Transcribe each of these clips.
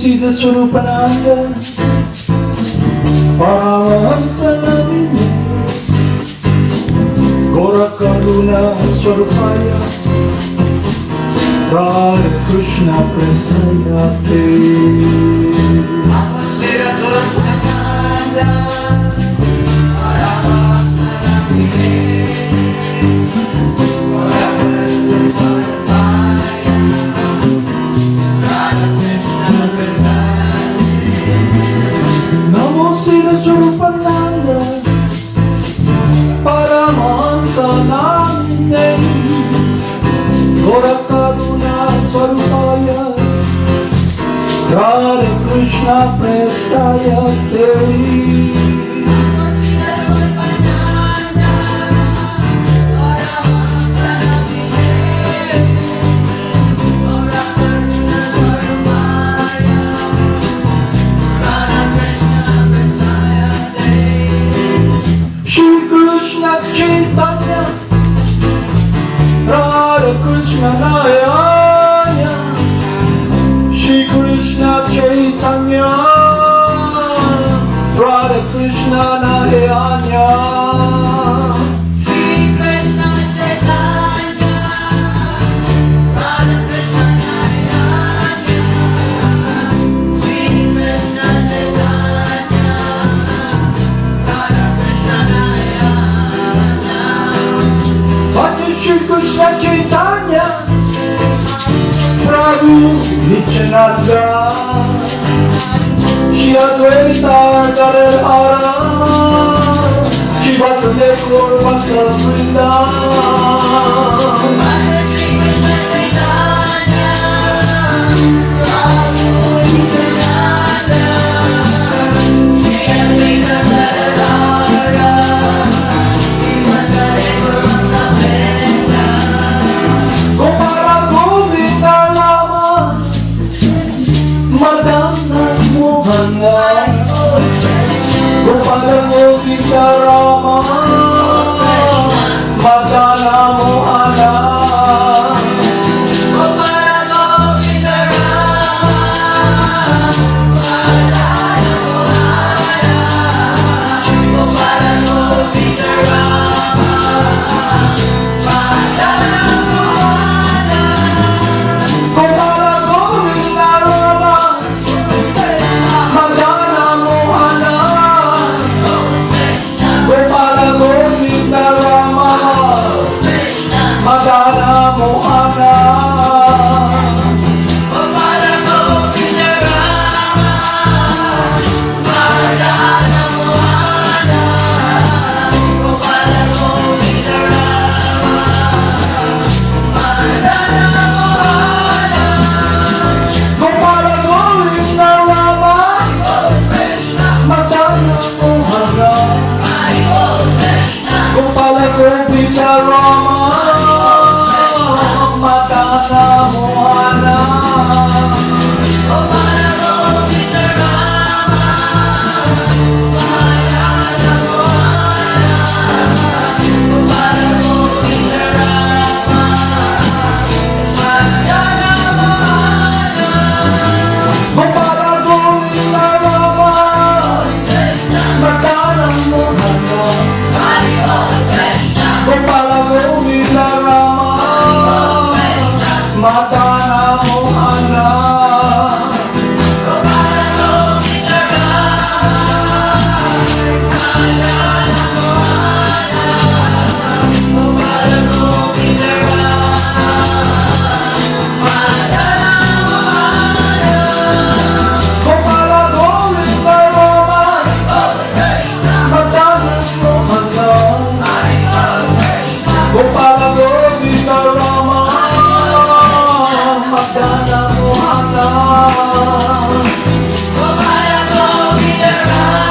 Siddhaswarupananda, Paramahamsa namine, Gora Karuna Swarupaya, Radha Krishna Prasthaya Te. Siddhaswarupananda, Paramahamsa namine, Gora Karuna Swarupaya, Radha Krishna Prasthaya Te. Namo Siddhaswarupananda, Paramahamsa namine, Gora Karuna Swarupaya, Radha Krishna Prasthaya Te. Krishna Chaitanya, Radha Krishna Nayanya, Shri Krishna Chaitanya, Radha Krishna Nayanya. Krishna Chaitanya, Prabhu Nityananda, Shri Advaita Gadadhara, Shri Vasudeva Gaur Bhakta Vrinda. Madana Mohana, Gopala Gopika Rama, Madana Mohana, Gopala Gopika Rama, Madana Mohana, Gopala Gopika Rama, Madana Mohana, Gopala Gopika Rama. Madana Mohana, Gopala Gopika Rama, Madana Mohana, Gopala Gopika Rama, Madana Mohana, Gopala Gopika Rama, Madana Mohana, Gopala Gopika Rama. Madana Mohana, Gopala Gopika Rama, Madana Mohana, Gopala Gopika Rama, Madana Mohana, Gopala Gopika Rama, Madana Mohana, Gopala Gopika Rama. Madana Mohana, Gopala Gopika Rama, Madana Mohana, Gopala Gopika Rama, Madana Mohana, Gopala Gopika Rama, Madana Mohana, Gopala Gopika Rama. Madana Mohana, Gopala Gopika Rama.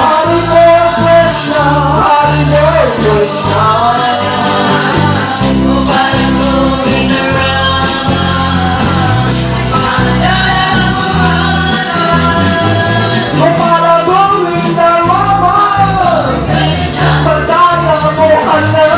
Hari Bol Krishna, Hari Bol Krishna. Gopala Gopika Rama, Madana Mohana, Gopala Gopika Rama, Madana Mohana.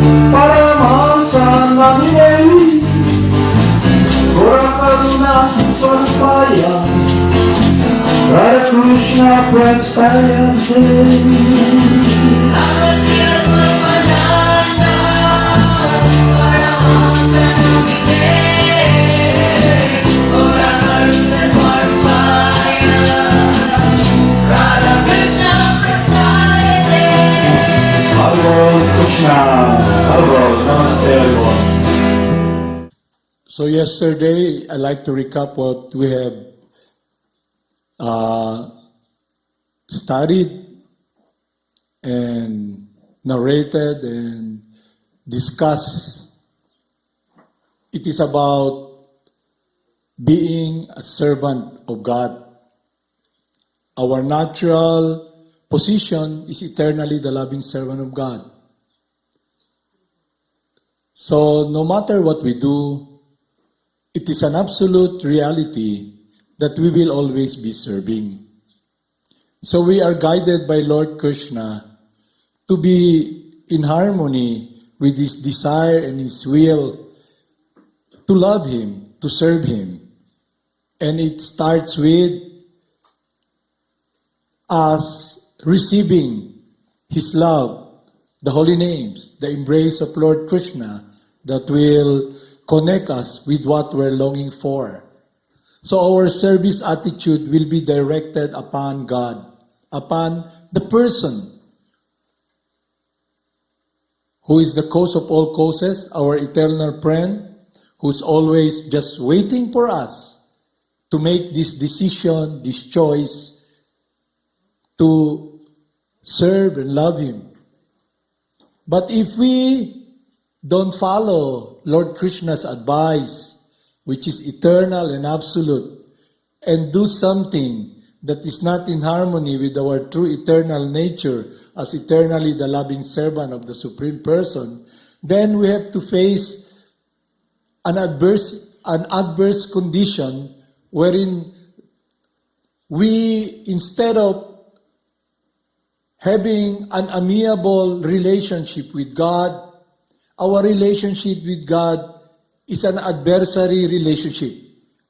Paramahamsa namine Krsna Swarupaya Krsna Pastimes Siddhaswarupananda Paramahamsa namine Krishna, Namaste everyone. So yesterday, I'd like to recap what we have studied and narrated and discussed. It is about being a servant of God. Our natural position is eternally the loving servant of God. So no matter what we do, it is an absolute reality that we will always be serving. So we are guided by Lord Krishna to be in harmony with His desire and His will to love Him, to serve Him. And it starts with us receiving His love, the holy names, the embrace of Lord Krishna that will connect us with what we're longing for. So our service attitude will be directed upon God, upon the person who is the cause of all causes, our eternal friend, who's always just waiting for us to make this decision, this choice, to serve and love Him. But if we don't follow Lord Krishna's advice, which is eternal and absolute, and do something that is not in harmony with our true eternal nature as eternally the loving servant of the Supreme Person, then we have to face an adverse condition wherein we, instead of having an amiable relationship with God, our relationship with God is an adversary relationship.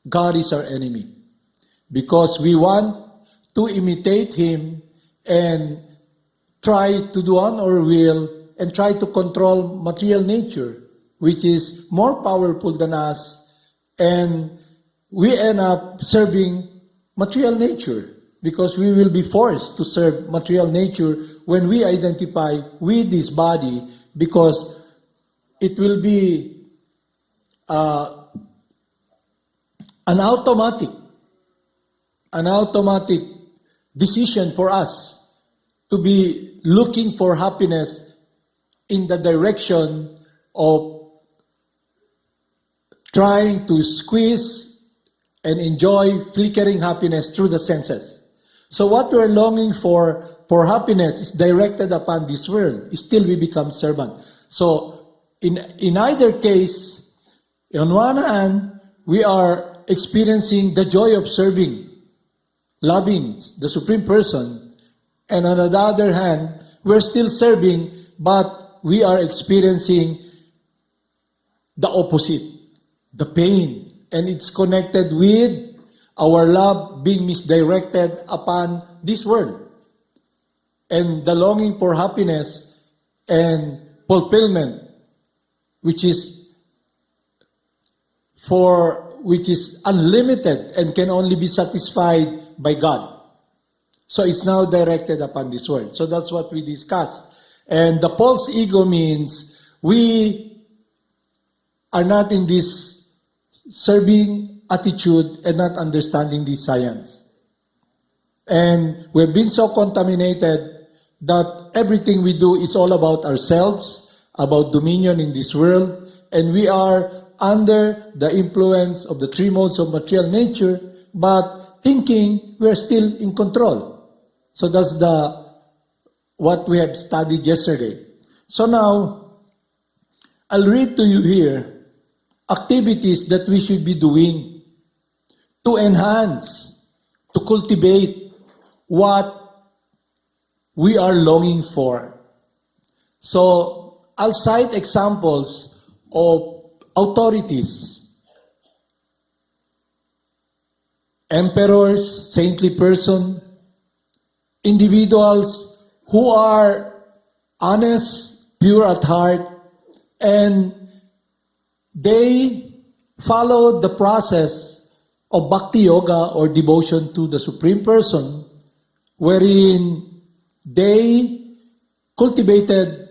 God is our enemy. Because we want to imitate Him and try to do on our will and try to control material nature, which is more powerful than us, and we end up serving material nature because we will be forced to serve material nature when we identify with this body, because it will be an automatic decision for us to be looking for happiness in the direction of trying to squeeze and enjoy flickering happiness through the senses. So what we're longing for happiness is directed upon this world. Still we become servant. So in either case, on one hand, we are experiencing the joy of serving, loving the Supreme Person, and on the other hand, we're still serving, but we are experiencing the opposite, the pain, and it's connected with our love being misdirected upon this world, and the longing for happiness and fulfillment, which is unlimited and can only be satisfied by God. So it's now directed upon this world. So that's what we discussed. And the false ego means we are not in this serving attitude and not understanding this science. And we've been so contaminated that everything we do is all about ourselves, about dominion in this world, and we are under the influence of the three modes of material nature, but thinking we're still in control. So that's what we have studied yesterday. So now, I'll read to you here activities that we should be doing to enhance, to cultivate what we are longing for. So, I'll cite examples of authorities, emperors, saintly person, individuals who are honest, pure at heart, and they follow the process of bhakti yoga or devotion to the Supreme Person, wherein they cultivated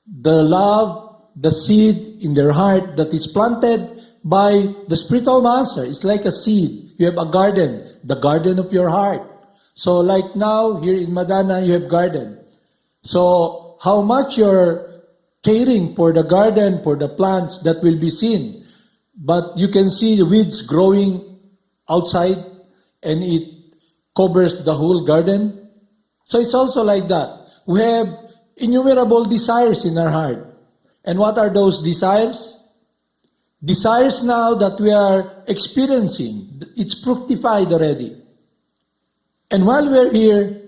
the love, the seed in their heart that is planted by the spiritual master. It's like a seed. You have a garden, the garden of your heart. So like now, here in Madana, you have garden. So how much you're caring for the garden, for the plants, that will be seen. But you can see the weeds growing outside and it covers the whole garden. So it's also like that. We have innumerable desires in our heart. And what are those desires? Desires now that we are experiencing. It's fructified already. And while we're here,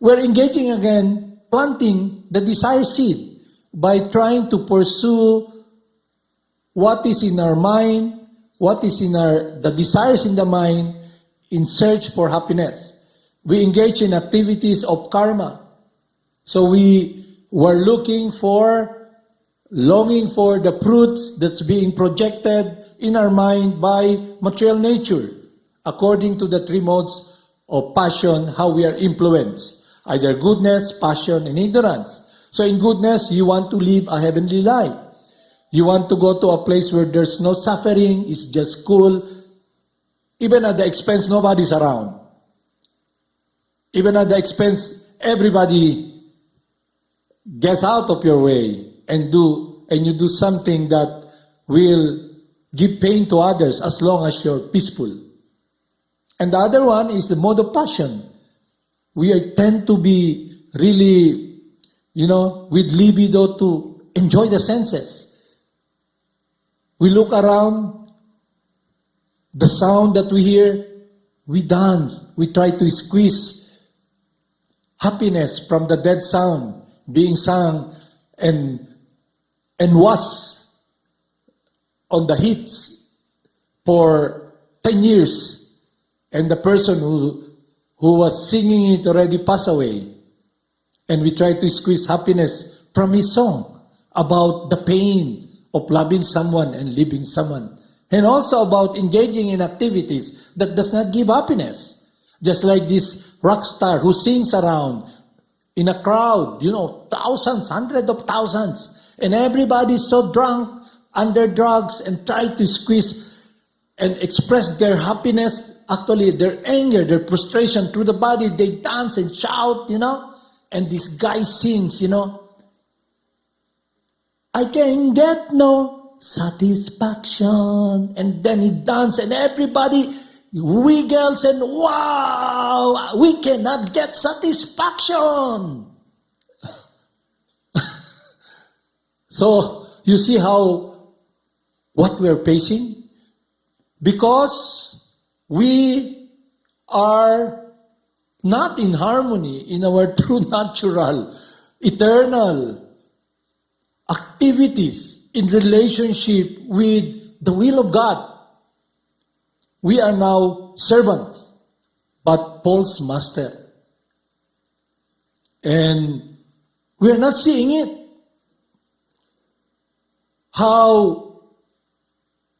we're engaging again, planting the desire seed by trying to pursue what is in our mind, what is in the desires in the mind, in search for happiness. We engage in activities of karma. So we were longing for the fruits that's being projected in our mind by material nature, according to the three modes of passion, how we are influenced, either goodness, passion, and ignorance. So in goodness, you want to live a heavenly life. You want to go to a place where there's no suffering, it's just cool. Even at the expense, nobody's around. Even at the expense, everybody gets out of your way and you do something that will give pain to others as long as you're peaceful. And the other one is the mode of passion. We tend to be really, with libido to enjoy the senses. We look around, the sound that we hear, we dance. We try to squeeze happiness from the dead sound being sung and was on the hits for 10 years. And the person who was singing it already passed away. And we try to squeeze happiness from his song about the pain of loving someone and leaving someone. And also about engaging in activities that does not give happiness. Just like this rock star who sings around in a crowd, thousands, hundreds of thousands. And everybody's so drunk, under drugs, and try to squeeze and express their happiness, actually their anger, their frustration through the body. They dance and shout, and this guy sings, I can get no satisfaction. And then he dances and everybody wiggles and wow, we cannot get satisfaction. So you see what we're facing? Because we are not in harmony in our true natural, eternal activities in relationship with the will of God. We are now servants, but Paul's master. And we are not seeing it. How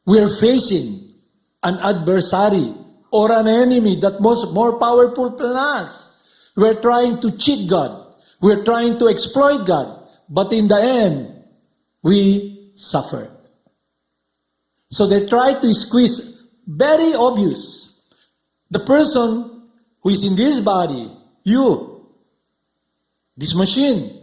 we are facing an adversary or an enemy that more powerful than us. We're trying to cheat God. We're trying to exploit God. But in the end, we suffer. So they try to squeeze, very obvious. The person who is in this body, this machine,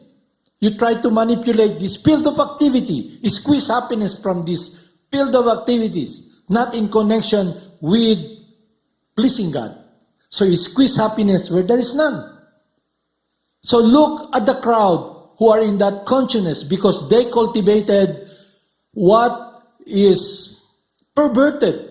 you try to manipulate this field of activity, squeeze happiness from this field of activities, not in connection with pleasing God. So you squeeze happiness where there is none. So look at the crowd who are in that consciousness because they cultivated what is perverted,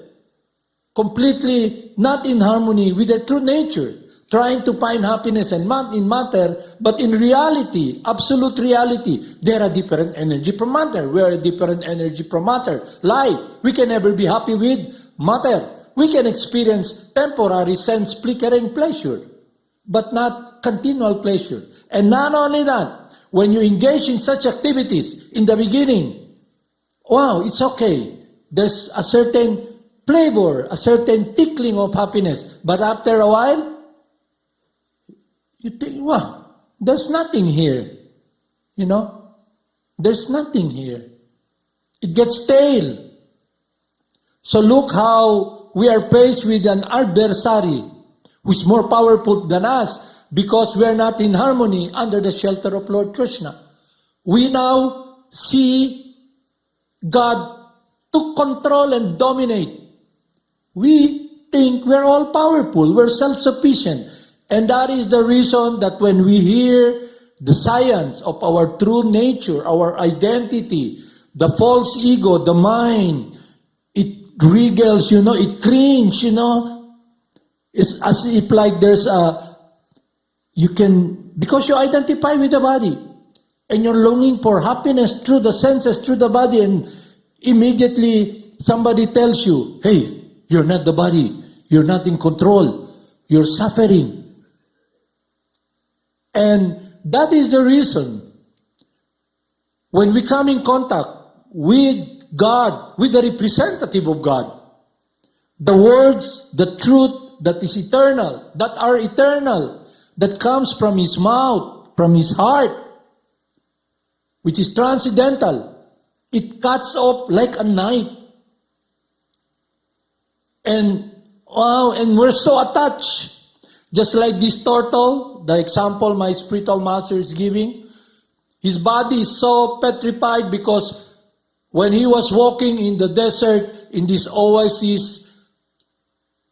completely not in harmony with their true nature. trying to find happiness in matter, but in reality, absolute reality, they're a different energy from matter. We're a different energy from matter. Life, we can never be happy with matter. We can experience temporary sense flickering pleasure, but not continual pleasure. And not only that, when you engage in such activities in the beginning, wow, it's okay. There's a certain flavor, a certain tickling of happiness. But after a while, you think, wow, there's nothing here. You know? There's nothing here. It gets stale. So look how we are faced with an adversary who is more powerful than us because we are not in harmony under the shelter of Lord Krishna. We now see God to control and dominate. We think we're all powerful, we're self-sufficient. And that is the reason that when we hear the science of our true nature, our identity, the false ego, the mind, it wriggles, it cringes, It's as if like there's because you identify with the body, and you're longing for happiness through the senses, through the body, and immediately somebody tells you, hey, you're not the body, you're not in control, you're suffering. And that is the reason when we come in contact with God, with the representative of God, the words, the truth that is eternal, that are eternal, that comes from His mouth, from His heart, which is transcendental, it cuts off like a knife. And wow, and we're so attached. Just like this turtle, the example my spiritual master is giving, his body is so petrified because when he was walking in the desert, in this oasis,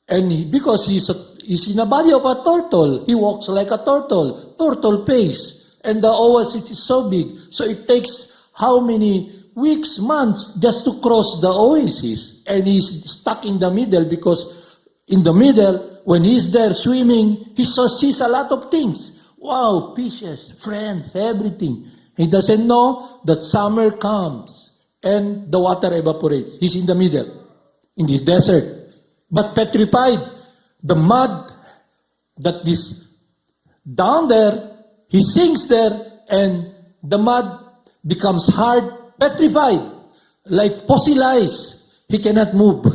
and because he's in the body of a turtle, he walks like a turtle pace, and the oasis is so big, so it takes how many weeks, months just to cross the oasis, and he's stuck in the middle because in the middle, when he's there swimming, he sees a lot of things. Wow, fishes, friends, everything. He doesn't know that summer comes and the water evaporates. He's in the middle, in this desert. But petrified, the mud that is down there, he sinks there and the mud becomes hard, petrified, like fossilized. He cannot move.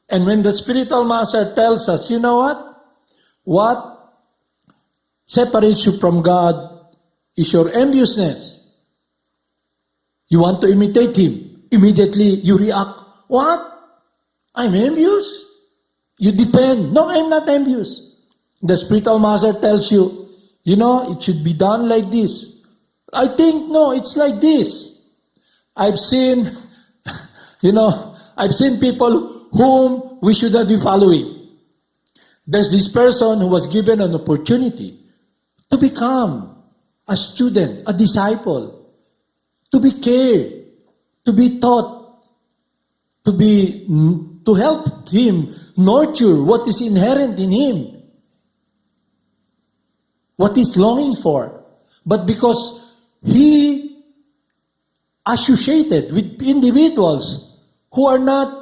And when the spiritual master tells us, you know what? What separates you from God is your enviousness. You want to imitate Him. Immediately you react. What? I'm envious? You depend. No, I'm not envious. The spiritual master tells you, it should be done like this. I think, no, it's like this. I've seen people whom we should not be following. There's this person who was given an opportunity to become a student, a disciple, to be cared, to be taught, to help him nurture what is inherent in him, what he's longing for. But because he associated with individuals who are not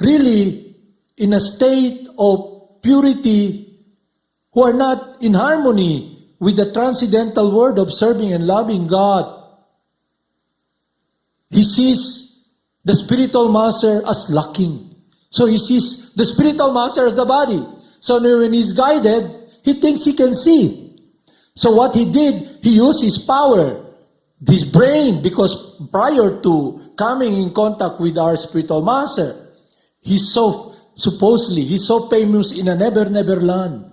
really in a state of purity, who are not in harmony with the transcendental word of serving and loving God, he sees the spiritual master as lacking. So he sees the spiritual master as the body. So when he's guided, he thinks he can see. So what he did, he used his power, his brain, because prior to coming in contact with our spiritual master, he's so famous in a never land.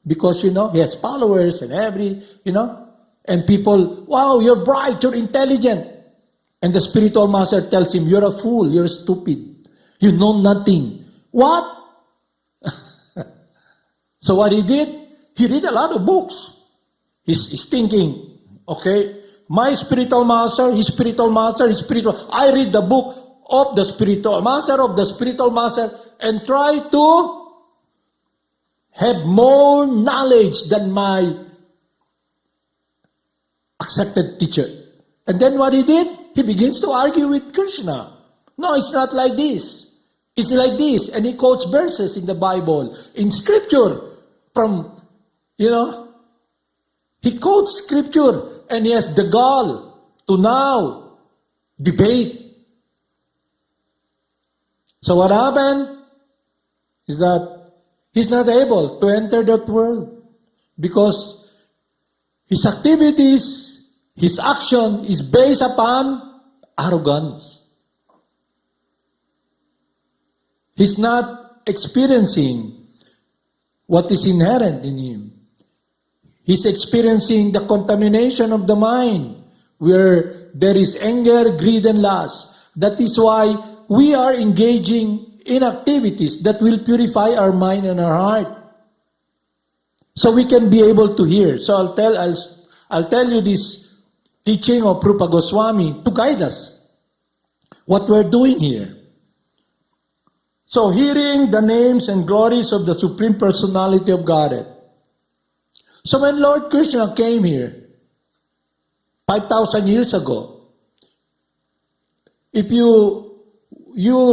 Because, he has followers and and people, wow, you're bright, you're intelligent. And the spiritual master tells him, you're a fool, you're stupid. You know nothing. What? So what he did, he read a lot of books. He's thinking, okay, my spiritual master, his spiritual master, his spiritual... I read the book of the spiritual master, and try to have more knowledge than my accepted teacher. And then what he did? He begins to argue with Krishna. No, it's not like this. It's like this. And he quotes verses in the Bible, in scripture, from, he quotes scripture, and he has the gall to now debate. So what happened is that he's not able to enter that world because his activities, his action is based upon arrogance. He's not experiencing what is inherent in him. He's experiencing the contamination of the mind where there is anger, greed, and lust. That is why we are engaging in activities that will purify our mind and our heart, so we can be able to hear. So I'll tell you this teaching of Rupa Goswami to guide us what we're doing here. So hearing the names and glories of the Supreme Personality of Godhead. So when Lord Krishna came here 5,000 years ago, if you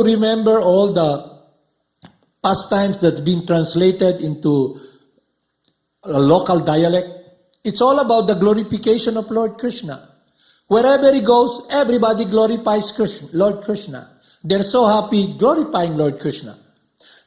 remember all the pastimes that have been translated into a local dialect, it's all about the glorification of Lord Krishna. Wherever he goes, everybody glorifies Krishna, Lord Krishna. They're so happy glorifying Lord Krishna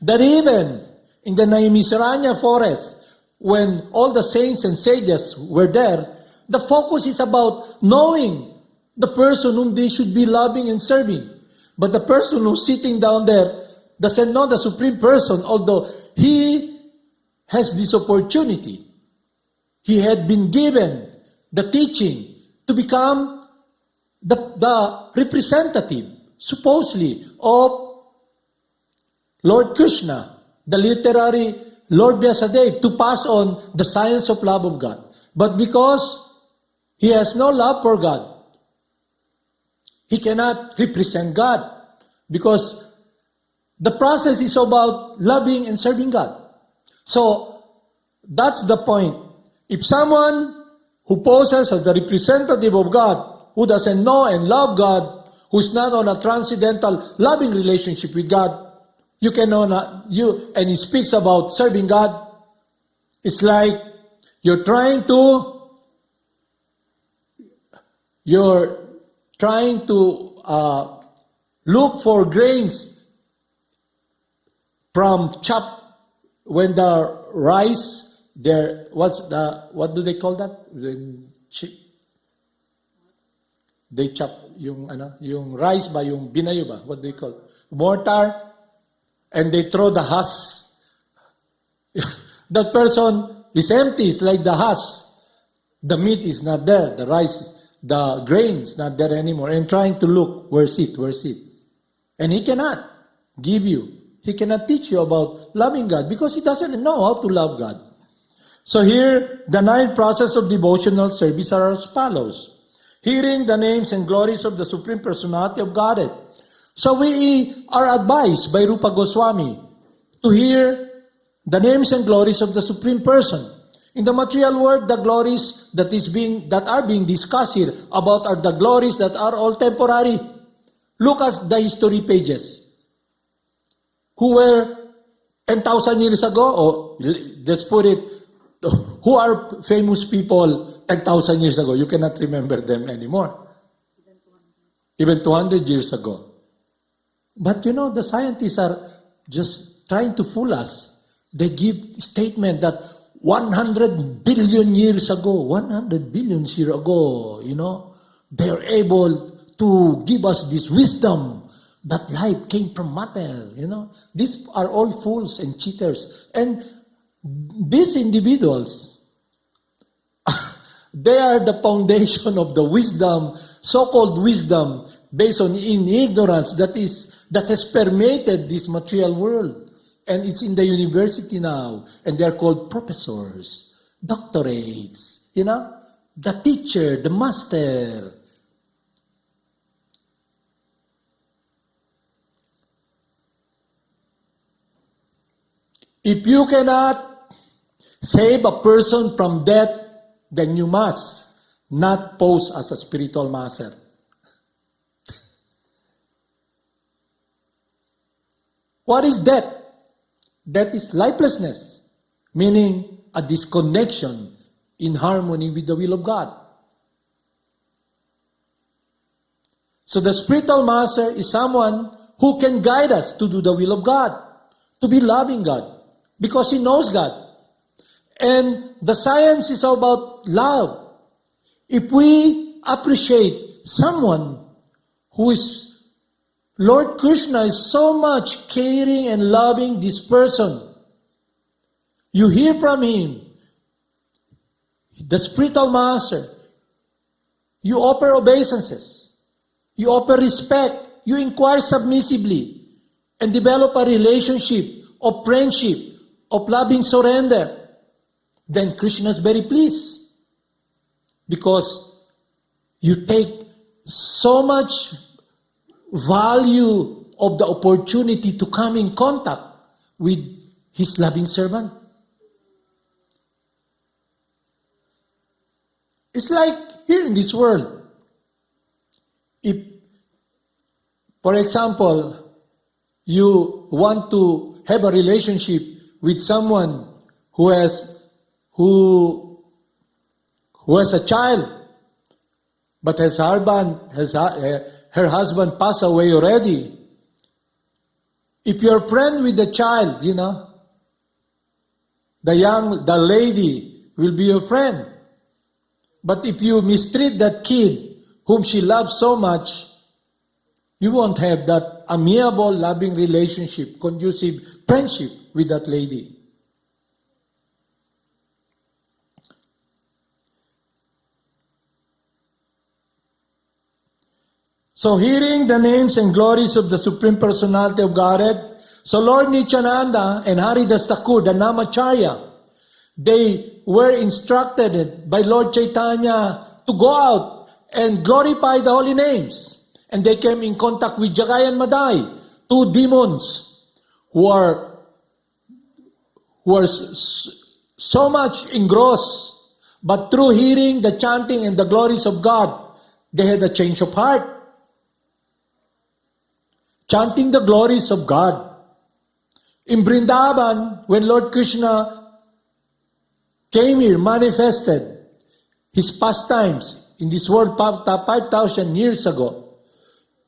that even in the Naimisaranya forest, when all the saints and sages were there, the focus is about knowing the person whom they should be loving and serving. But the person who's sitting down there doesn't know the Supreme Person, although he has this opportunity. He had been given the teaching to become the representative, supposedly, of Lord Krishna, the literary Lord Vyasadeva, to pass on the science of love of God. But because he has no love for God, he cannot represent God, because the process is about loving and serving God. So that's the point. If someone who poses as the representative of God, who doesn't know and love God, who's not on a transcendental loving relationship with God, and he speaks about serving God, it's like you're trying to look for grains from when the rice there. What do they call that? They chop yung rice ba, yung binayo ba? What do they call? Mortar, and they throw the husk. That person is empty. It's like the husk. The meat is not there. The rice, the grain is not there anymore. And trying to look, where's it? And he cannot give you. He cannot teach you about loving God because he doesn't know how to love God. So here, the 9 processes of devotional service are as follows. Hearing the names and glories of the Supreme Personality of Godhead. So we are advised by Rupa Goswami to hear the names and glories of the Supreme Person. In the material world, the glories that are being discussed here about are the glories that are all temporary. Look at the history pages. Who were 10,000 years ago, or let's put it, who are famous people 10,000 years ago? You cannot remember them anymore. Even 200 years ago. But the scientists are just trying to fool us. They give statement that 100 billion years ago, they are able to give us this wisdom that life came from matter. These are all fools and cheaters. And these individuals, they are the foundation of the wisdom, so-called wisdom, based on ignorance that has permeated this material world. And it's in the university now, and they're called professors, doctorates, the teacher, the master. If you cannot save a person from death, then you must not pose as a spiritual master. What is death? Death is lifelessness, meaning a disconnection in harmony with the will of God. So the spiritual master is someone who can guide us to do the will of God, to be loving God, because he knows God. And the science is about love. If we appreciate someone who is, Lord Krishna is so much caring and loving this person, you hear from him, the spiritual master, you offer obeisances, you offer respect, you inquire submissively, and develop a relationship of friendship, of loving surrender, then Krishna is very pleased. Because you take so much value of the opportunity to come in contact with his loving servant. It's like here in this world. If, for example, you want to have a relationship with someone who has a child, but her husband passed away already. If you're friend with the child, the lady will be your friend. But if you mistreat that kid whom she loves so much, you won't have that amiable, loving relationship, conducive friendship with that lady. So hearing the names and glories of the Supreme Personality of Godhead, so Lord Nityananda and Haridas Thakur, the Namacharya, they were instructed by Lord Chaitanya to go out and glorify the holy names. And they came in contact with Jagad and Madai, two demons who are so much engrossed. But through hearing the chanting and the glories of God, they had a change of heart. Chanting the glories of God. In Vrindavan, when Lord Krishna came here, manifested his pastimes in this world 5,000 years ago.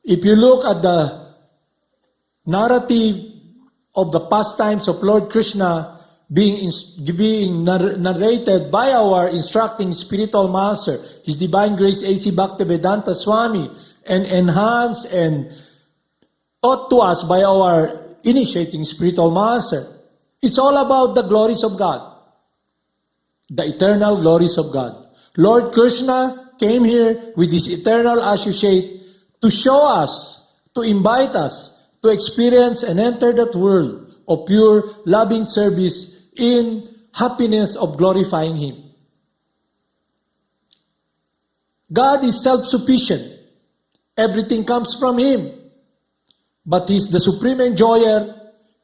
If you look at the narrative of the pastimes of Lord Krishna being narrated by our instructing spiritual master, His Divine Grace A.C. Bhaktivedanta Swami, and enhanced and taught to us by our initiating spiritual master, it's all about the glories of God. The eternal glories of God. Lord Krishna came here with his eternal associate to show us, to invite us to experience and enter that world of pure loving service in happiness of glorifying him. God is self-sufficient. Everything comes from him. But he's the supreme enjoyer.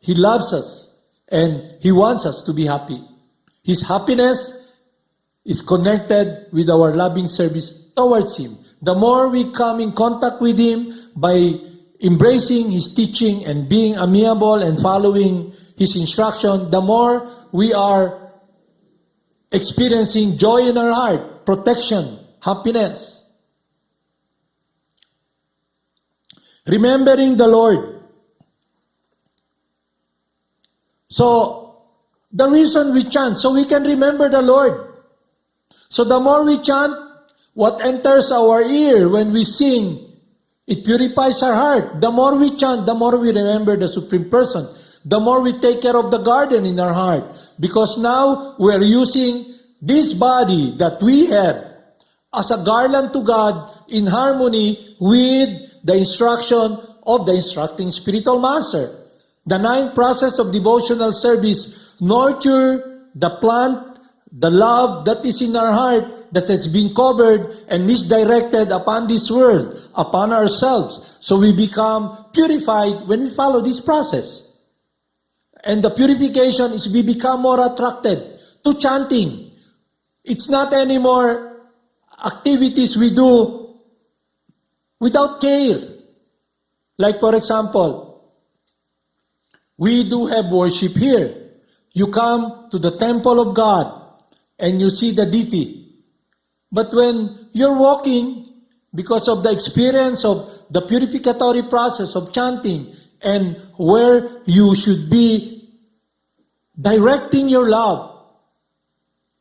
He loves us and he wants us to be happy. His happiness is connected with our loving service towards him. The more we come in contact with him by embracing his teaching and being amiable and following his instruction, the more we are experiencing joy in our heart, protection, happiness. Remembering the Lord. So, the reason we chant, so we can remember the Lord. So the more we chant, what enters our ear when we sing, it purifies our heart. The more we chant, the more we remember the Supreme Person. The more we take care of the garden in our heart. Because now we're using this body that we have as a garland to God in harmony with the instruction of the instructing spiritual master. The 9th process of devotional service nurture the plant, the love that is in our heart that has been covered and misdirected upon this world, upon ourselves. So we become purified when we follow this process. And the purification is we become more attracted to chanting. It's not anymore activities we do without care. Like for example, we do have worship here. You come to the temple of God and you see the deity. But when you're walking, because of the experience of the purificatory process of chanting and where you should be directing your love,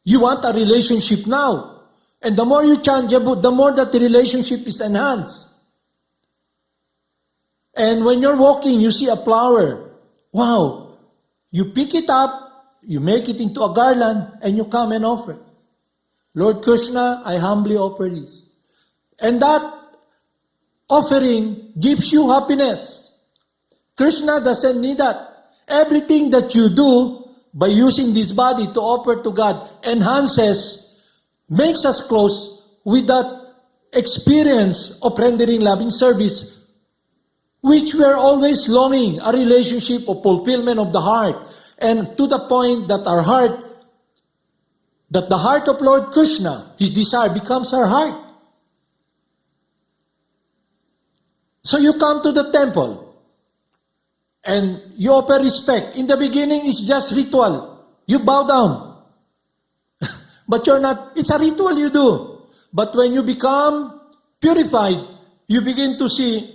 you want a relationship now. And the more you chant, the more that the relationship is enhanced. And when you're walking, you see a flower. Wow! You pick it up, you make it into a garland, and you come and offer it. Lord Krsna, I humbly offer this. And that offering gives you happiness. Krishna doesn't need that. Everything that you do by using this body to offer to God enhances, makes us close with that experience of rendering loving service, which we are always longing, a relationship of fulfillment of the heart. And to the point that our heart, that the heart of Lord Krishna, His desire becomes our heart. So you come to the temple and you offer respect. In the beginning, it's just ritual. You bow down. But you're not, it's a ritual you do. But when you become purified, you begin to see,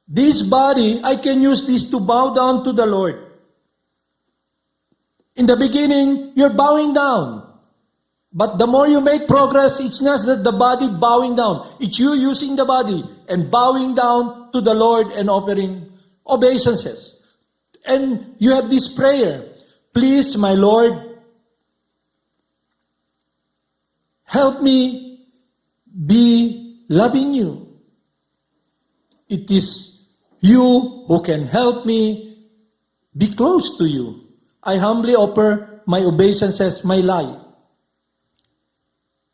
this body, I can use this to bow down to the Lord. In the beginning, you're bowing down. But the more you make progress, it's not that the body bowing down. It's you using the body and bowing down to the Lord and offering obeisances. And you have this prayer, please, my Lord, help me be loving you. It is you who can help me be close to you. I humbly offer my obeisances, my life.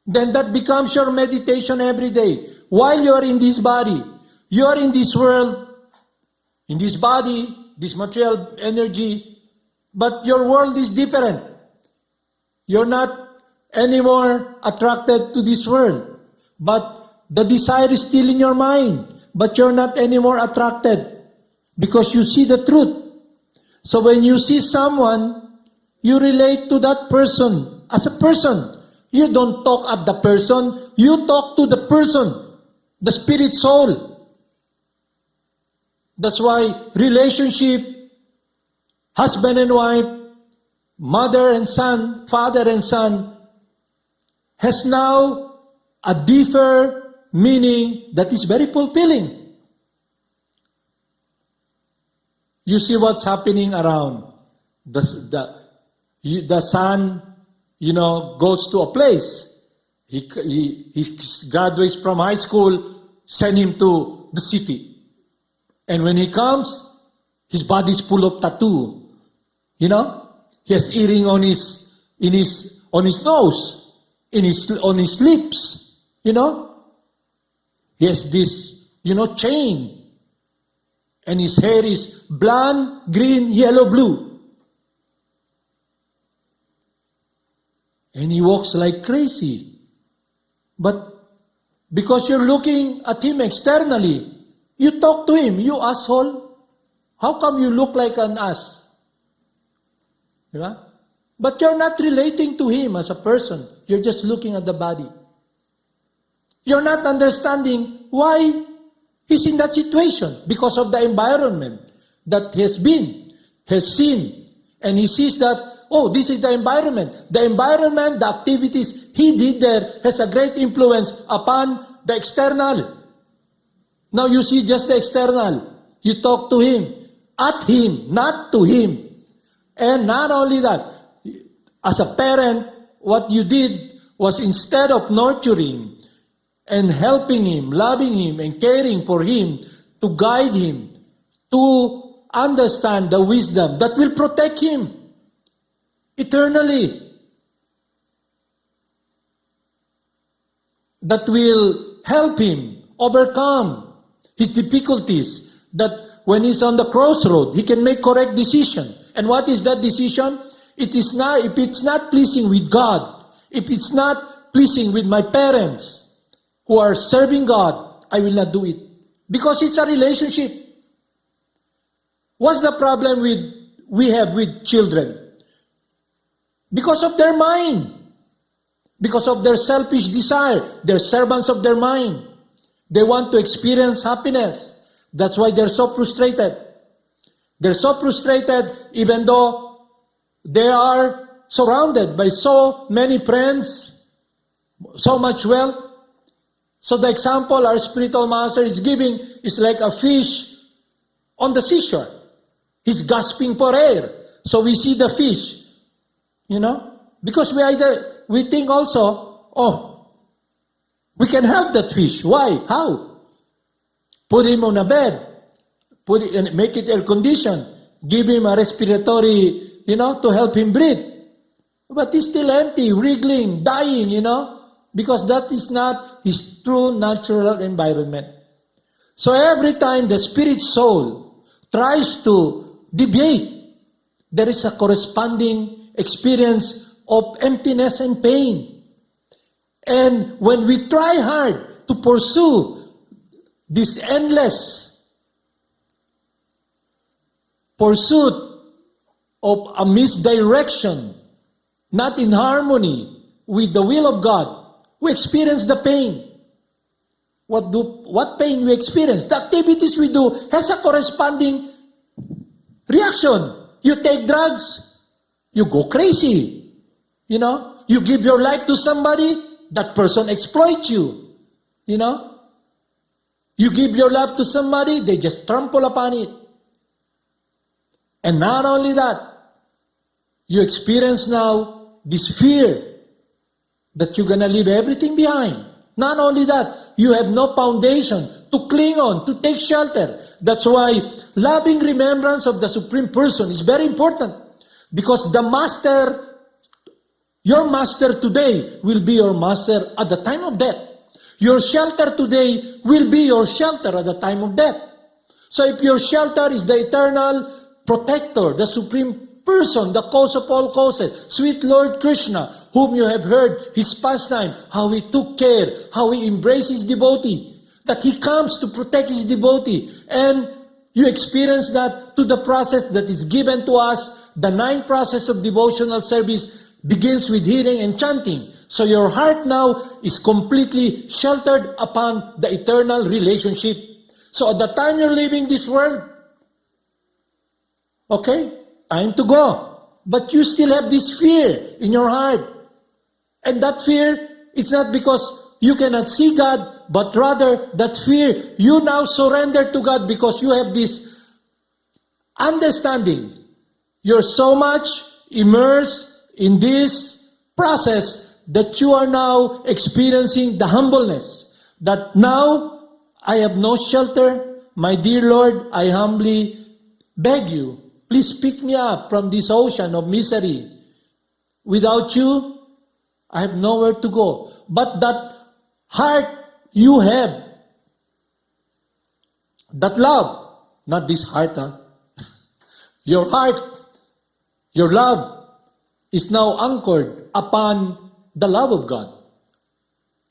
Then that becomes your meditation every day. While you are in this body, you are in this world, in this body, this material energy, but your world is different. You're not anymore attracted to this world, but the desire is still in your mind, but you're not anymore attracted because you see the truth. So when you see someone, you relate to that person as a person. You don't talk at the person, you talk to the person, the spirit soul. That's why relationship, husband and wife, mother and son, father and son, has now a deeper meaning that is very fulfilling. You see what's happening around. The son, goes to a place. He graduates from high school, send him to the city. And when he comes, his body is full of tattoo. He has earring on his nose, on his lips. He has this, chain. And his hair is blonde, green, yellow, blue. And he walks like crazy. But because you're looking at him externally, you talk to him, you asshole. How come you look like an ass? But you're not relating to him as a person. You're just looking at the body. You're not understanding why he's in that situation, because of the environment that he has seen. And he sees that, this is the environment. The environment, the activities he did there has a great influence upon the external. Now you see just the external. You talk to him, at him, not to him. And not only that, as a parent, what you did was instead of nurturing and helping him, loving him, and caring for him, to guide him, to understand the wisdom that will protect him eternally, that will help him overcome his difficulties, that when he's on the crossroad, he can make correct decision. And what is that decision? If it's not pleasing with God, if it's not pleasing with my parents who are serving God, I will not do it. Because it's a relationship. What's the problem we have with children? Because of their mind. Because of their selfish desire. They're servants of their mind. They want to experience happiness. That's why they're so frustrated. They're so frustrated even though they are surrounded by so many friends, so much wealth. So the example our spiritual master is giving is like a fish on the seashore. He's gasping for air. So we see the fish, because we think also, we can help that fish. Why? How? Put him on a bed, make it air conditioned, give him a respiratory, to help him breathe. But he's still empty, wriggling, dying, because that is not his true natural environment. So every time the spirit soul tries to deviate, there is a corresponding experience of emptiness and pain. And when we try hard to pursue this endless pursuit of a misdirection, not in harmony with the will of God, we experience the pain. What pain we experience? The activities we do has a corresponding reaction. You take drugs, you go crazy. You give your life to somebody, that person exploits you. You give your life to somebody, they just trample upon it. And not only that, you experience now this fear that you're going to leave everything behind. Not only that, you have no foundation to cling on, to take shelter. That's why loving remembrance of the Supreme Person is very important. Because your master today will be your master at the time of death. Your shelter today will be your shelter at the time of death. So if your shelter is the eternal protector, the Supreme Person, the cause of all causes, sweet Lord Krsna, whom you have heard his pastime, how he took care, how he embraced his devotee, that he comes to protect his devotee, and you experience that to the process that is given to us. The 9 process of devotional service begins with hearing and chanting. So your heart now is completely sheltered upon the eternal relationship. So at the time you're leaving this world, okay, time to go. But you still have this fear in your heart. And that fear, it's not because you cannot see God, but rather that fear, you now surrender to God because you have this understanding. You're so much immersed in this process that you are now experiencing the humbleness. That now I have no shelter. My dear Lord, I humbly beg you, please pick me up from this ocean of misery. Without you, I have nowhere to go. But that heart you have, that love, not this heart, your heart, your love is now anchored upon the love of God.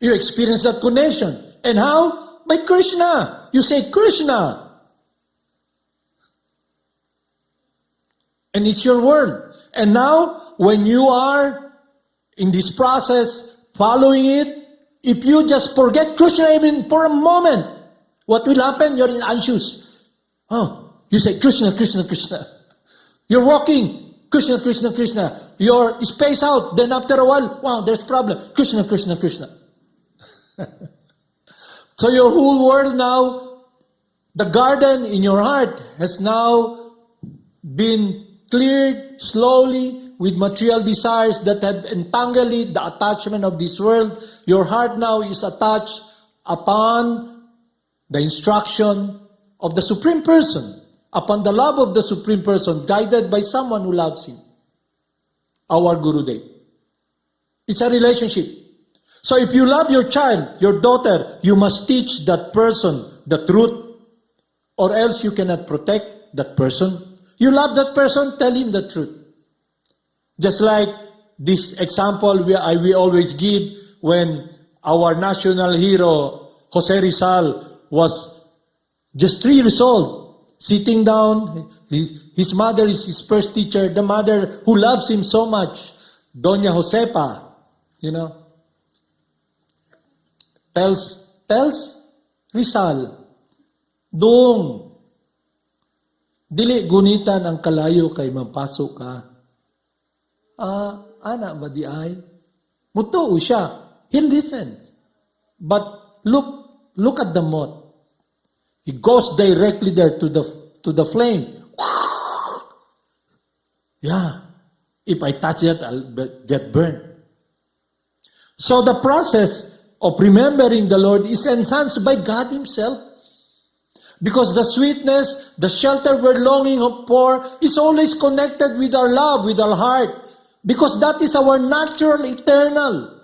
You experience that connection. And how? By Krsna. You say Krsna. And it's your word. And now, when you are in this process, following it, if you just forget Krsna even for a moment, what will happen? You're anxious. You say Krsna, Krsna, Krsna. You're walking, Krsna, Krsna, Krsna. You're spaced out. Then after a while, wow, there's problem. Krsna, Krsna, Krsna. So your whole world now, the garden in your heart has now been cleared slowly with material desires that have entangled it, the attachment of this world. Your heart now is attached upon the instruction of the Supreme Person, upon the love of the Supreme Person, guided by someone who loves him, our Gurudev. It's a relationship. So if you love your child, your daughter, you must teach that person the truth, or else you cannot protect that person. You love that person, tell him the truth. Just like this example we always give when our national hero, Jose Rizal, was just 3 years old, sitting down. His mother is his first teacher, the mother who loves him so much, Doña Josepa, tells Rizal, Dong, dili gunitan ang kalayo kay mampasok ka. Ana ba di ay? Mutuo siya. He listens. But look at the moth. He goes directly there to the flame. Yeah. If I touch that, I'll get burned. So the process of remembering the Lord is enhanced by God Himself. Because the sweetness, the shelter we're longing for is always connected with our love, with our heart. Because that is our natural, eternal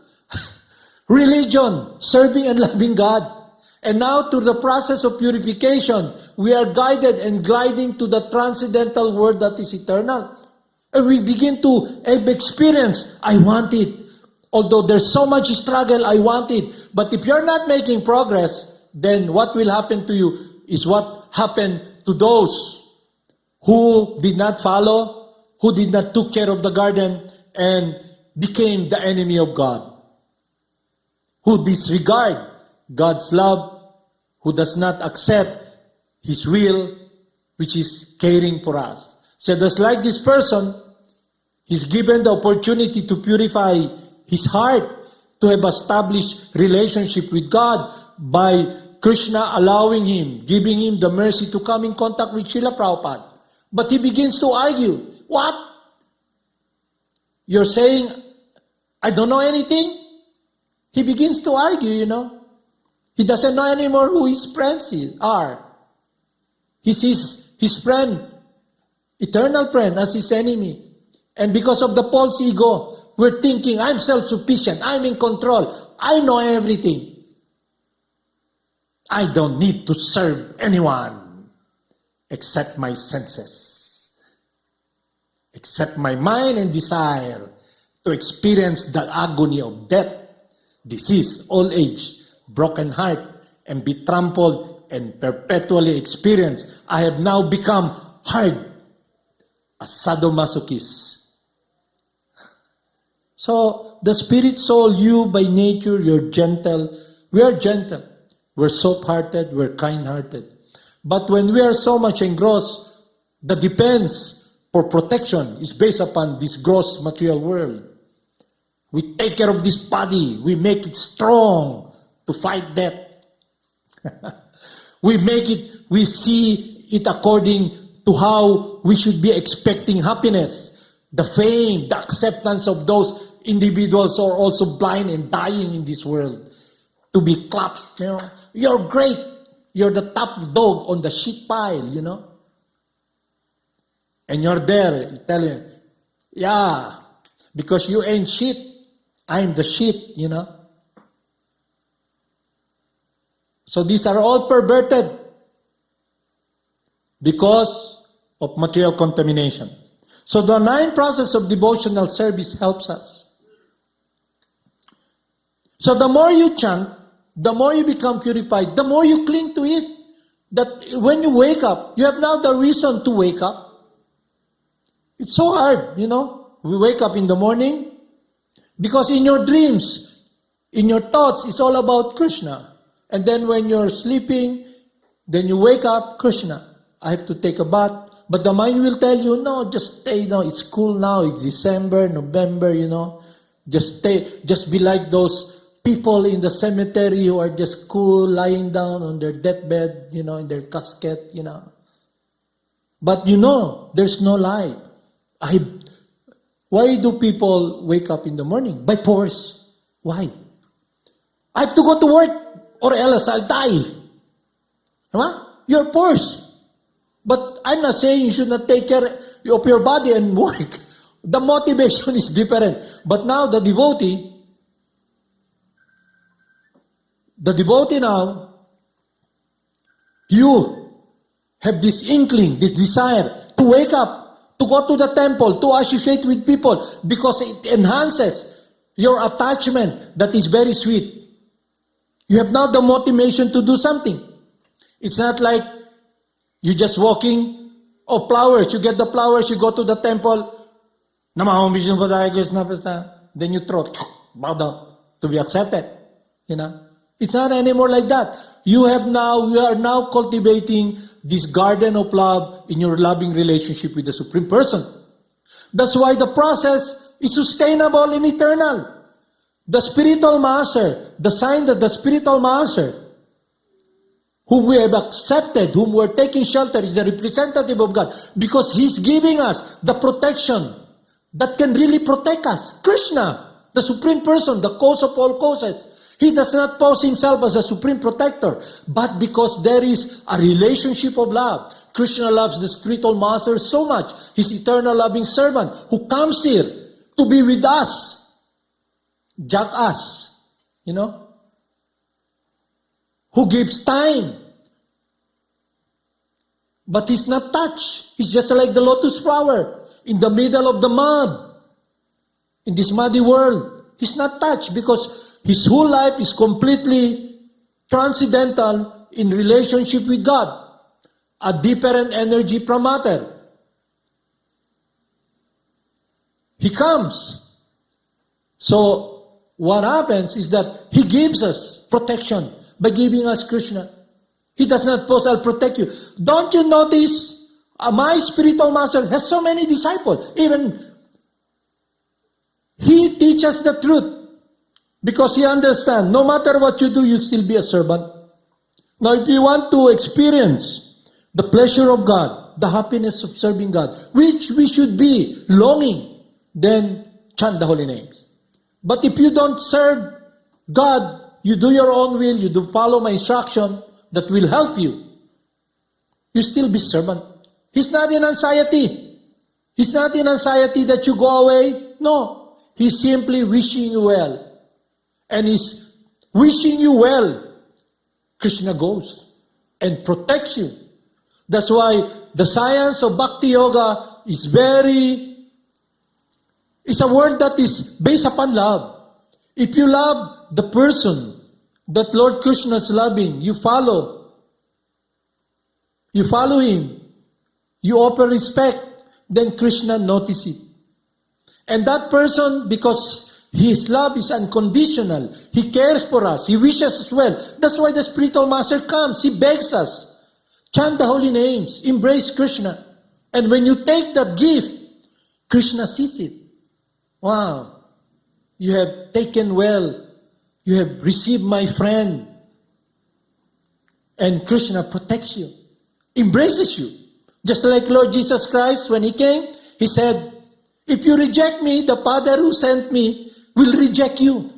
religion, serving and loving God. And now through the process of purification, we are guided and gliding to the transcendental world that is eternal. And we begin to experience, I want it. Although there's so much struggle, I want it. But if you're not making progress, then what will happen to you is what happened to those who did not follow, who did not take care of the garden, and became the enemy of God. Who disregard God's love, who does not accept His will, which is caring for us. So just like this person, he's given the opportunity to purify his heart, to have established relationship with God by Krishna allowing him, giving him the mercy to come in contact with Srila Prabhupada. But he begins to argue. What? You're saying, I don't know anything? He begins to argue, He doesn't know anymore who his friends are. He sees his friend, eternal friend, as his enemy. And because of the false ego, we're thinking, I'm self-sufficient, I'm in control, I know everything. I don't need to serve anyone except my senses, except my mind and desire to experience the agony of death, disease, old age, broken heart, and be trampled and perpetually experienced. I have now become hard, a sadomasochist. So, the spirit soul, you by nature, you're gentle. We are gentle. We're soft-hearted, we're kind-hearted. But when we are so much engrossed, the defense for protection is based upon this gross material world. We take care of this body. We make it strong to fight death. We see it according to how we should be expecting happiness, the fame, the acceptance of those individuals who are also blind and dying in this world. To be clapped, You're great. You're the top dog on the shit pile, And you're there, telling, yeah, because you ain't shit, I'm the shit, So these are all perverted because of material contamination. So the 9 process of devotional service helps us. So the more you chant, the more you become purified, the more you cling to it. That when you wake up, you have now the reason to wake up. It's so hard, We wake up in the morning because in your dreams, in your thoughts, it's all about Krishna. And then when you're sleeping, then you wake up, Krishna, I have to take a bath. But the mind will tell you, no, just stay now. It's cool now. It's December, November, Just stay. Just be like those people in the cemetery who are just cool, lying down on their deathbed, in their casket, But there's no life. Why do people wake up in the morning? By force. Why? I have to go to work or else I'll die. You're forced. But I'm not saying you should not take care of your body and work. The motivation is different. But now the devotee now, you have this inkling, this desire to wake up to go to the temple, to associate with people, because it enhances your attachment that is very sweet. You have now the motivation to do something. It's not like you just walking, oh, flowers, you get the flowers, you go to the temple, then you throw, bow down to be accepted. You know, it's not anymore like that. You are now cultivating this garden of love in your loving relationship with the Supreme Person. That's why the process is sustainable and eternal. The spiritual master, the sign that the spiritual master, whom we have accepted, whom we are taking shelter, is the representative of God, because He's giving us the protection that can really protect us. Krishna, the Supreme Person, the cause of all causes. He does not pose Himself as a supreme protector, but because there is a relationship of love. Krishna loves the spiritual master so much, His eternal loving servant, who comes here to be with us. Jagad, who gives time. But He's not touched. He's just like the lotus flower in the middle of the mud. In this muddy world, He's not touched because His whole life is completely transcendental in relationship with God. A different energy from matter. He comes. So, what happens is that He gives us protection by giving us Krishna. He does not pose, I'll protect you. Don't you notice, my spiritual master has so many disciples. Even he teaches the truth because he understands, no matter what you do, you'll still be a servant. Now, if you want to experience the pleasure of God, the happiness of serving God, which we should be longing, then chant the holy names. But if you don't serve God, you do your own will, you do follow my instruction that will help you, you still be servant. He's not in anxiety. He's not in anxiety that you go away. No. He's simply wishing you well. And He's wishing you well. Krishna goes and protects you. That's why the science of Bhakti Yoga is it's a word that is based upon love. If you love the person that Lord Krishna is loving, you follow Him, you offer respect, then Krishna notices it. And that person, because His love is unconditional, He cares for us, He wishes us well. That's why the spiritual master comes, He begs us, chant the holy names, embrace Krishna. And when you take that gift, Krishna sees it. Wow, you have taken well, you have received my friend. And Krishna protects you, embraces you. Just like Lord Jesus Christ, when He came, He said, if you reject me, the Father who sent me will reject you.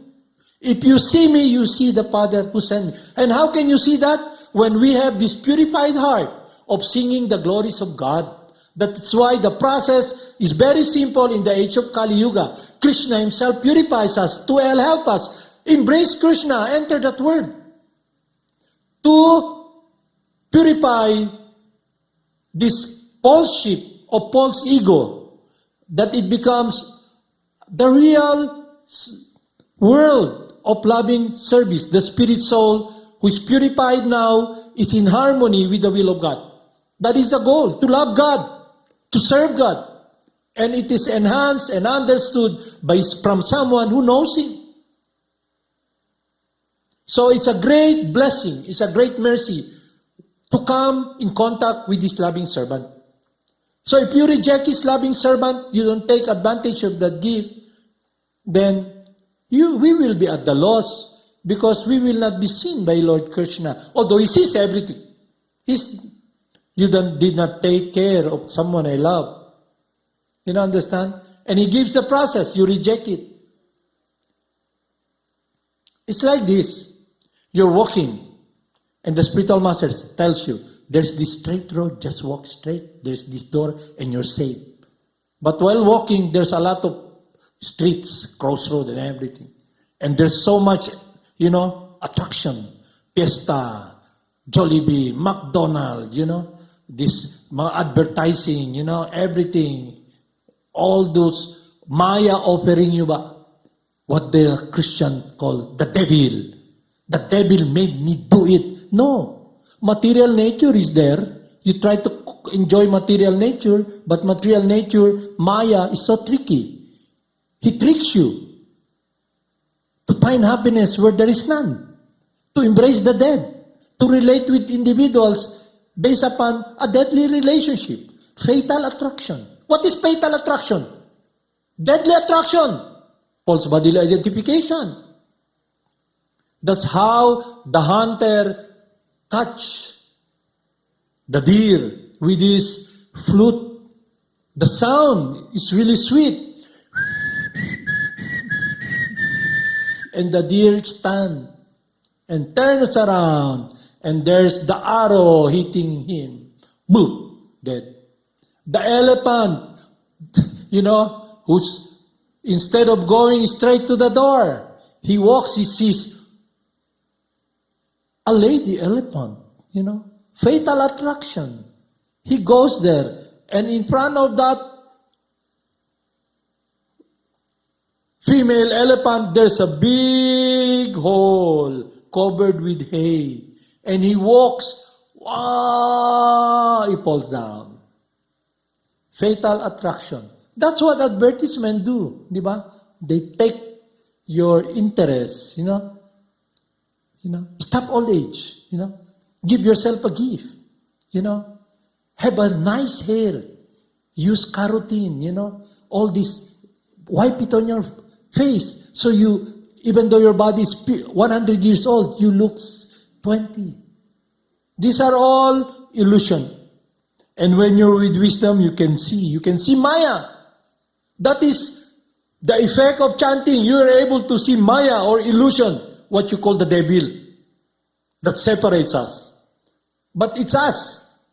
If you see me, you see the Father who sent me. And how can you see that? When we have this purified heart of singing the glories of God. That's why the process is very simple in the age of Kali Yuga. Krishna Himself purifies us to help us. Embrace Krishna, enter that word. To purify this false ship or false ego, that it becomes the real world of loving service. The spirit soul who is purified now is in harmony with the will of God. That is the goal, to love God, to serve God. And it is enhanced and understood from someone who knows Him. So it's a great blessing, it's a great mercy to come in contact with this loving servant. So if you reject His loving servant, you don't take advantage of that gift, then we will be at the loss because we will not be seen by Lord Krishna. Although He sees everything. You did not take care of someone I love. You know, understand? And He gives the process. You reject it. It's like this. You're walking, and the spiritual master tells you, there's this straight road, just walk straight. There's this door, and you're safe. But while walking, there's a lot of streets, crossroads, and everything. And there's so much, attraction. Fiesta, Jollibee, McDonald's, this mga advertising, everything, all those Maya offering you ba? What the Christian call the devil. The devil made me do it. No. Material nature is there. You try to enjoy material nature, but material nature, Maya, is so tricky. He tricks you to find happiness where there is none, to embrace the dead, to relate with individuals based upon a deadly relationship, fatal attraction. What is fatal attraction? Deadly attraction, false bodily identification. That's how the hunter catch the deer with his flute. The sound is really sweet. And the deer stand and turns around, and there's the arrow hitting him. Boom, dead. The elephant, who's instead of going straight to the door, he walks, he sees a lady elephant, fatal attraction. He goes there, and in front of that female elephant, there's a big hole covered with hay. And he walks, he falls down. Fatal attraction. That's what advertisements do, di ba? They take your interest, Stop old age, Give yourself a gift, Have a nice hair. Use carotene, All this, wipe it on your face. So even though your body is 100 years old, you look 20. These are all illusion. And when you're with wisdom, you can see Maya. That is the effect of chanting. You are able to see Maya or illusion, what you call the devil, that separates us. But it's us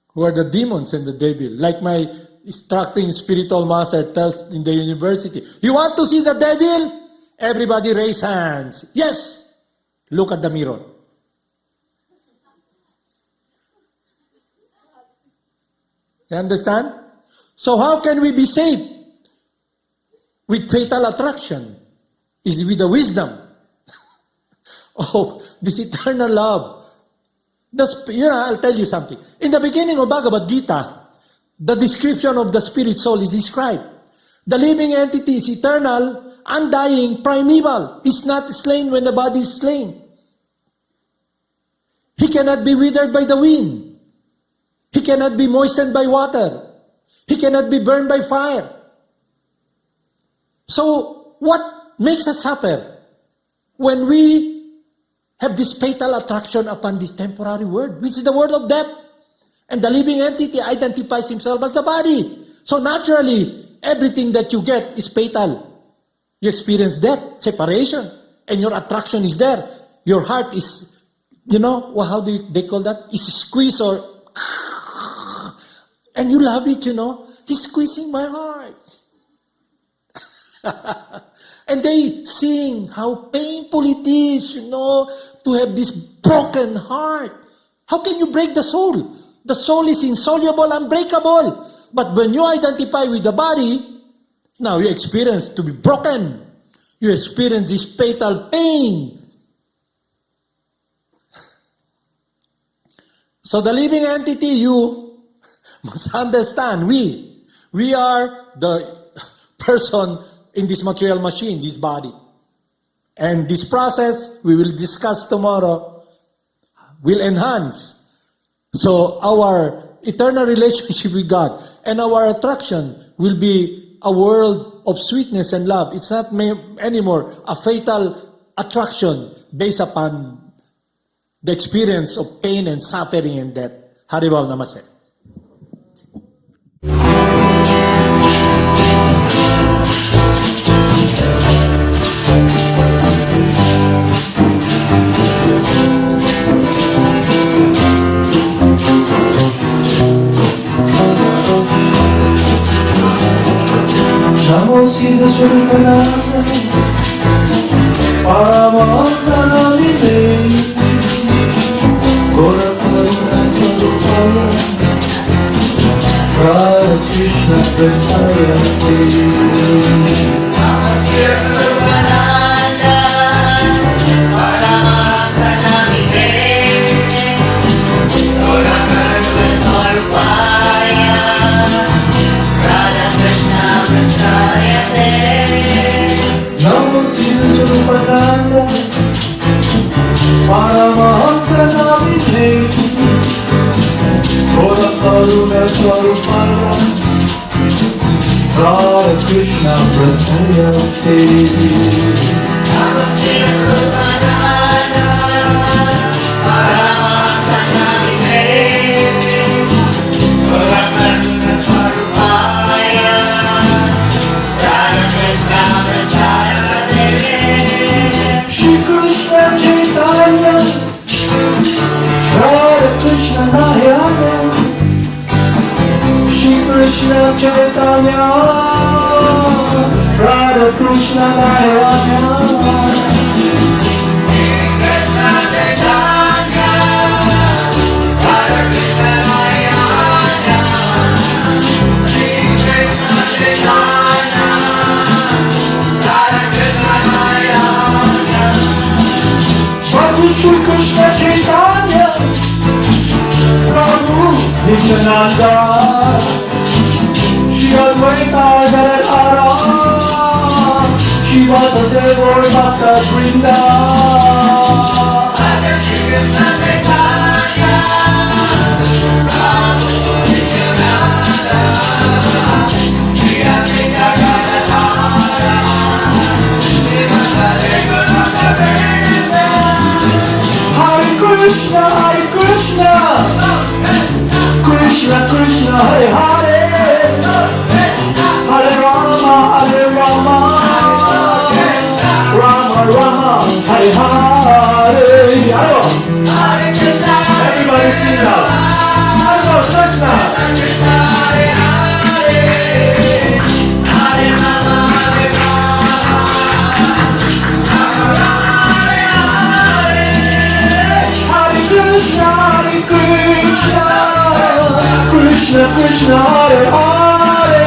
who are the demons and the devil. Like my instructing spiritual master tells in the university, you want to see the devil? Everybody raise hands. Yes. Look at the mirror. You understand? So how can we be saved? With fatal attraction. Is with the wisdom of this eternal love. I'll tell you something. In the beginning of Bhagavad Gita, the description of the spirit soul is described. The living entity is eternal, undying, primeval. It's not slain when the body is slain. He cannot be withered by the wind. He cannot be moistened by water. He cannot be burned by fire. So, what makes us suffer? When we have this fatal attraction upon this temporary world, which is the world of death. And the living entity identifies himself as the body. So naturally, everything that you get is fatal. You experience death, separation, and your attraction is there. Your heart is, how do they call that? Is squeezed or, and you love it, He's squeezing my heart. And they sing how painful it is, to have this broken heart. How can you break the soul? The soul is insoluble, unbreakable. But when you identify with the body, now you experience to be broken. You experience this fatal pain. So the living entity, you must understand, we are the person in this material machine, this body. And this process, we will discuss tomorrow, will enhance. So our eternal relationship with God and our attraction will be a world of sweetness and love. It's not anymore a fatal attraction based upon the experience of pain and suffering and death. Haribol Namaste. Namo Siddhaswarupananda, Paramahamsa, Gorakha Paramahamsa Namine Gora Karuna Swarupanda Radha Krishna Prasnaya Devi Siddhaswarupananda Paramahamsa Namine Gora Karuna Swarupaya Radha Krishna Prasnaya Devi Shri Krishna Chaitanya Radha Krishna Nayana Shri Krishna Chaitanya Radha Krishna Nayana Krsna Chaitanya Radha Krishna Nayana Krsna Chaitanya Radha Krishna Nayana Bhagwan Shri Krishna Chaitanya Prabhu Nityananda Shri Advaita Gadadhara Shri Vasudeva Bhakta Vrinda Radha Krishna Chaitanya Prabhu Nityananda Shri Advaita Gadadhara Shri Vasudeva Bhakta Vrinda Hare Krishna Krishna Krishna Hare Hare Hare Rama Rama Rama Hare Hare Hare Krishna Everybody sing now Hare Krishna Hare Hare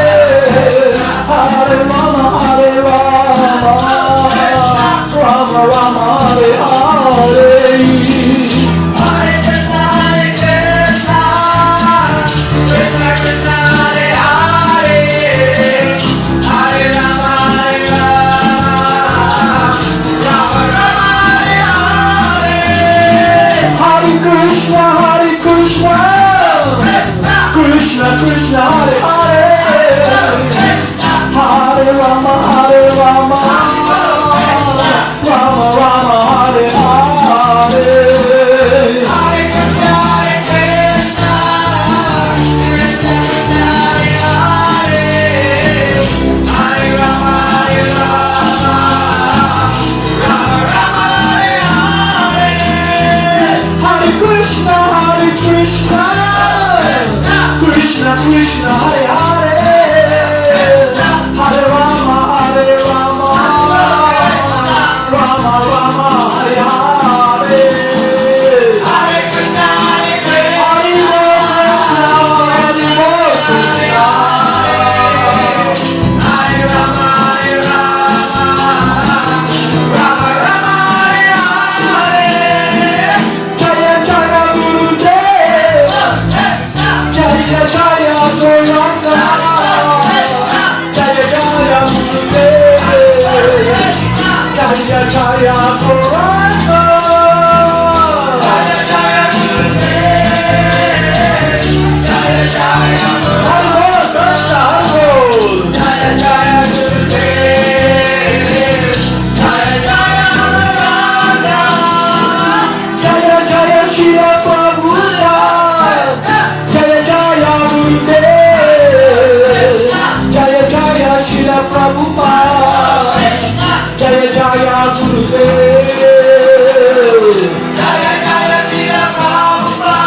Hare Rama Hare Rama Rama Rama Hare Hare Hare Krishna Krishna Krishna Hare Hare Hare Rama Rama Rama Hare Hare Hare Krishna Krishna Krishna Hare Hare Hare Rama Hare Rama Rama Rama Hare Hare Hare Krishna Krishna Krishna Hare Hare Hare Rama Rama Rama Hare Hare Hare Krishna Krishna Krishna Hare Hare Hare Rama Hare Rama Rama Rama Hare Hare Hare Krishna Krishna Krishna Hare Hare Hare Rama Rama Rama Hare Hare Hare Krishna Hare Krishna Hare Rama Hare Rama Rama Rama Hare Hare Jaya Jaya Gurudev Jaya Jaya Gauranga Jaya Jaya Gurudev Jaya Jaya Gauranga Jaya Jaya Gurudev Jaya Jaya Hare Krishna Jaya Jaya Gurudev Jaya Jaya Madana Jaya Jaya Shri Prabhupada Jaya Jaya Gurudev Jaya Jaya Shri Prabhupada Jaya Jaya Gurudev Jaya Jaya Srila Prabhupada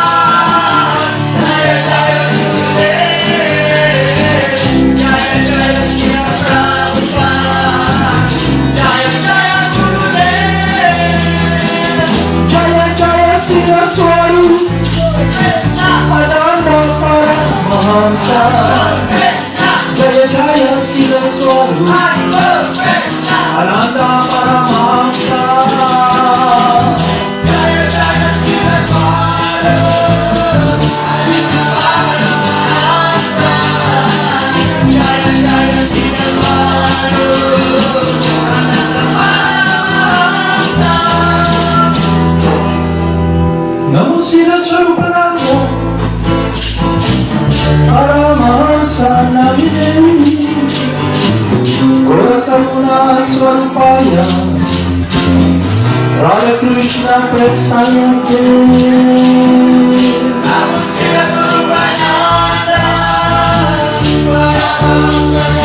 Jaya Jaya Gurudev Jaya Jaya Srila Prabhupada Jaya Jaya Gurudev Jaya Jaya Siddhaswarupananda Paramahamsa Jaya Jaya Siddhaswarupananda Paramahamsa Jaya Jaya Siddhaswarupananda Namo Siddhaswarupananda, Paramahamsa Namine, Gora Karuna Swarupaya, Radha Krishna Prestayante. Namo Siddhaswarupananda, Paramahamsa